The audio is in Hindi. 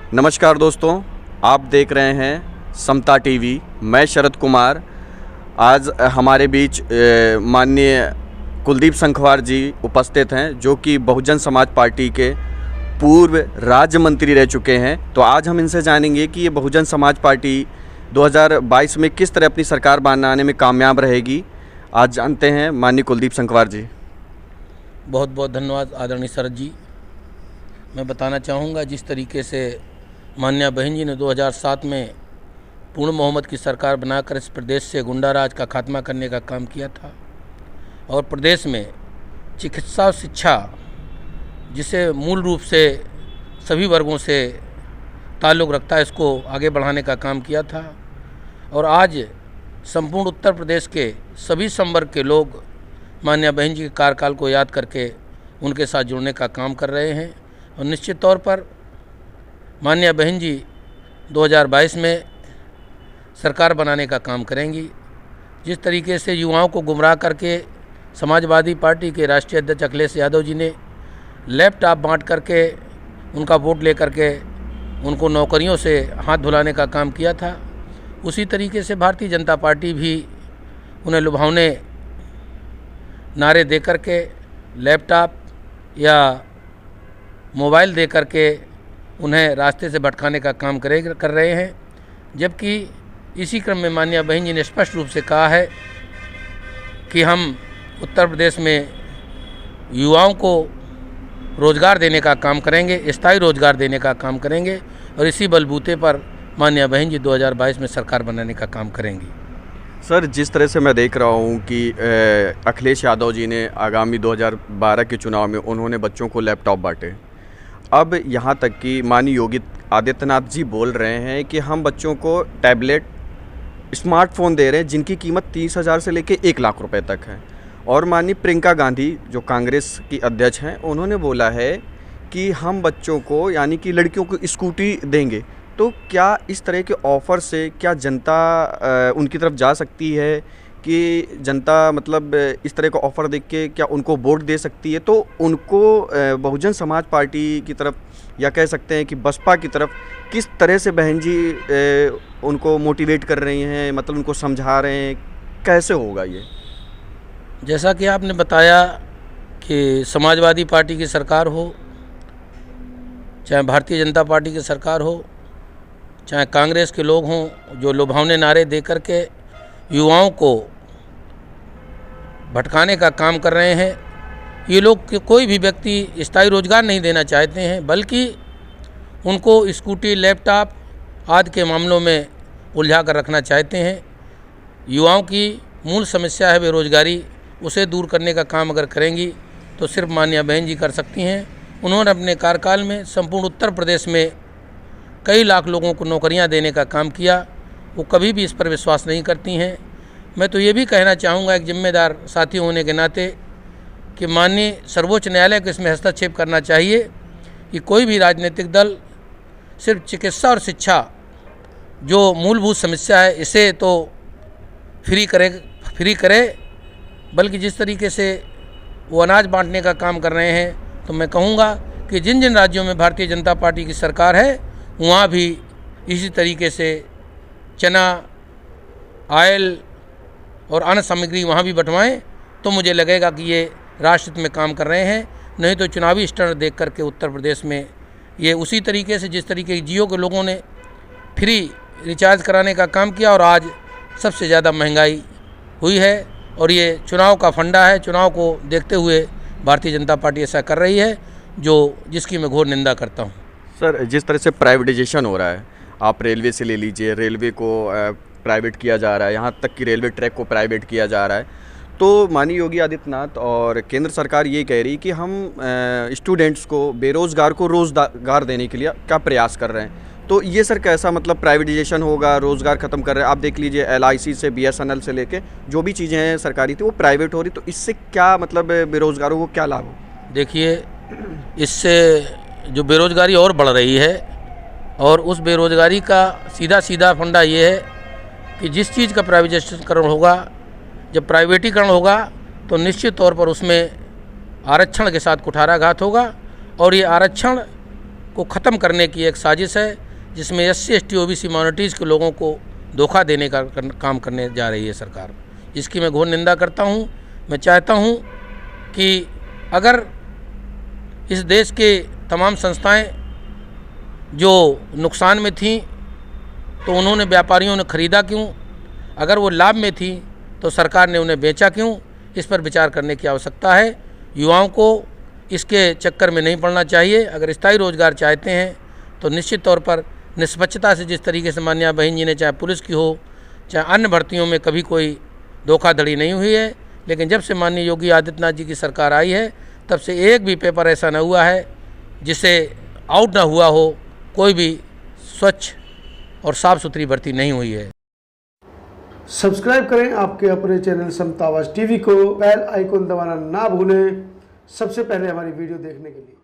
नमस्कार दोस्तों, आप देख रहे हैं समता टीवी। मैं शरद कुमार। आज हमारे बीच माननीय कुलदीप संखवार जी उपस्थित हैं, जो कि बहुजन समाज पार्टी के पूर्व राज्य मंत्री रह चुके हैं। तो आज हम इनसे जानेंगे कि ये बहुजन समाज पार्टी 2022 में किस तरह अपनी सरकार बनाने में कामयाब रहेगी। आज जानते हैं माननीय कुलदीप संखवार जी। बहुत बहुत धन्यवाद आदरणीय शरद जी। मैं बताना चाहूँगा, जिस तरीके से माननीय बहन जी ने 2007 में पूर्ण बहुमत की सरकार बनाकर इस प्रदेश से गुंडा राज का खात्मा करने का काम किया था और प्रदेश में चिकित्सा और शिक्षा, जिसे मूल रूप से सभी वर्गों से ताल्लुक़ रखता है, इसको आगे बढ़ाने का काम किया था। और आज संपूर्ण उत्तर प्रदेश के सभी संवर्ग के लोग माननीय बहन जी के कार्यकाल को याद करके उनके साथ जुड़ने का काम कर रहे हैं। और निश्चित तौर पर माननीय बहन जी 2022 में सरकार बनाने का काम करेंगी। जिस तरीके से युवाओं को गुमराह करके समाजवादी पार्टी के राष्ट्रीय अध्यक्ष अखिलेश यादव जी ने लैपटॉप बांट करके उनका वोट लेकर के उनको नौकरियों से हाथ धुलाने का काम किया था, उसी तरीके से भारतीय जनता पार्टी भी उन्हें लुभावने नारे दे करके लैपटॉप या मोबाइल दे करके उन्हें रास्ते से भटकाने का काम कर रहे हैं। जबकि इसी क्रम में माननीय बहन जी ने स्पष्ट रूप से कहा है कि हम उत्तर प्रदेश में युवाओं को रोज़गार देने का काम करेंगे, स्थायी रोज़गार देने का काम करेंगे और इसी बलबूते पर माननीय बहन जी 2022 में सरकार बनाने का काम करेंगी। सर, जिस तरह से मैं देख रहा हूँ कि अखिलेश यादव जी ने आगामी 2012 के चुनाव में उन्होंने बच्चों को लैपटॉप बांटे। अब यहाँ तक कि माननीय योगी आदित्यनाथ जी बोल रहे हैं कि हम बच्चों को टैबलेट, स्मार्टफोन दे रहे हैं जिनकी कीमत 30,000 से लेकर 1 लाख रुपए तक है। और माननीय प्रियंका गांधी, जो कांग्रेस की अध्यक्ष हैं, उन्होंने बोला है कि हम बच्चों को, यानी कि लड़कियों को, स्कूटी देंगे। तो क्या इस तरह के ऑफ़र से क्या जनता उनकी तरफ जा सकती है कि जनता मतलब इस तरह का ऑफ़र देख के क्या उनको वोट दे सकती है? तो उनको बहुजन समाज पार्टी की तरफ, या कह सकते हैं कि बसपा की तरफ, किस तरह से बहन जी उनको मोटिवेट कर रही हैं, मतलब उनको समझा रहे हैं, कैसे होगा ये? जैसा कि आपने बताया कि समाजवादी पार्टी की सरकार हो, चाहे भारतीय जनता पार्टी की सरकार हो, चाहे कांग्रेस के लोग हों जो लुभावने नारे दे कर के युवाओं को भटकाने का काम कर रहे हैं, ये लोग कोई भी व्यक्ति स्थायी रोजगार नहीं देना चाहते हैं, बल्कि उनको स्कूटी, लैपटॉप आदि के मामलों में उलझा कर रखना चाहते हैं। युवाओं की मूल समस्या है बेरोजगारी, उसे दूर करने का काम अगर करेंगी तो सिर्फ माननीय बहन जी कर सकती हैं। उन्होंने अपने कार्यकाल में संपूर्ण उत्तर प्रदेश में कई लाख लोगों को नौकरियां देने का काम किया। वो कभी भी इस पर विश्वास नहीं करती हैं। मैं तो ये भी कहना चाहूँगा, एक जिम्मेदार साथी होने के नाते, कि माननीय सर्वोच्च न्यायालय को इसमें हस्तक्षेप करना चाहिए कि कोई भी राजनीतिक दल सिर्फ चिकित्सा और शिक्षा, जो मूलभूत समस्या है, इसे तो फ्री करे, बल्कि जिस तरीके से वो अनाज बांटने का काम कर रहे हैं, तो मैं कहूँगा कि जिन जिन राज्यों में भारतीय जनता पार्टी की सरकार है, वहाँ भी इसी तरीके से चना, ऑयल और अन्य सामग्री वहाँ भी बंटवाएं, तो मुझे लगेगा कि ये राष्ट्र हित में काम कर रहे हैं। नहीं तो चुनावी स्टैंड देख करके उत्तर प्रदेश में ये उसी तरीके से, जिस तरीके के जियो के लोगों ने फ्री रिचार्ज कराने का काम किया और आज सबसे ज़्यादा महंगाई हुई है, और ये चुनाव का फंडा है। चुनाव को देखते हुए भारतीय जनता पार्टी ऐसा कर रही है, जिसकी मैं घोर निंदा करता हूँ। सर, जिस तरह से प्राइवेटाइजेशन हो रहा है, आप रेलवे से ले लीजिए, रेलवे को प्राइवेट किया जा रहा है, यहाँ तक कि रेलवे ट्रैक को प्राइवेट किया जा रहा है। तो माननीय योगी आदित्यनाथ और केंद्र सरकार ये कह रही कि हम स्टूडेंट्स को, बेरोज़गार को रोज़गार देने के लिए क्या प्रयास कर रहे हैं। तो ये सर कैसा मतलब प्राइवेटाइजेशन होगा, रोज़गार ख़त्म कर रहे हैं? आप देख लीजिए, LIC से BSNL से लेके जो भी चीज़ें हैं सरकारी थी, वो प्राइवेट हो रही। तो इससे क्या मतलब बेरोज़गारों को क्या लाभ हो? देखिए, इससे जो बेरोज़गारी और बढ़ रही है, और उस बेरोज़गारी का सीधा फंडा ये है कि जिस चीज़ का प्राइवेटाइजेशन होगा, जब प्राइवेटीकरण होगा, तो निश्चित तौर पर उसमें आरक्षण के साथ कुठाराघात होगा, और ये आरक्षण को ख़त्म करने की एक साजिश है, जिसमें SC ST OBC माइनॉरिटीज़ के लोगों को धोखा देने का काम करने जा रही है सरकार। इसकी मैं घोर निंदा करता हूँ। मैं चाहता हूँ कि अगर इस देश के तमाम संस्थाएं जो नुकसान में थीं तो उन्होंने व्यापारियों ने ख़रीदा क्यों? अगर वो लाभ में थी तो सरकार ने उन्हें बेचा क्यों? इस पर विचार करने की आवश्यकता है। युवाओं को इसके चक्कर में नहीं पड़ना चाहिए। अगर स्थायी रोजगार चाहते हैं तो निश्चित तौर पर निष्पक्षता से, जिस तरीके से माननीय बहन जी ने, चाहे पुलिस की हो चाहे अन्य भर्तियों में कभी कोई धोखाधड़ी नहीं हुई है, लेकिन जब से माननीय योगी आदित्यनाथ जी की सरकार आई है तब से एक भी पेपर ऐसा न हुआ है जिसे आउट ना हुआ हो, कोई भी स्वच्छ और साफ़ सुथरी भर्ती नहीं हुई है। सब्सक्राइब करें आपके अपने चैनल समता आवाज़ टीवी को, बेल आइकन दबाना ना भूलें सबसे पहले हमारी वीडियो देखने के लिए।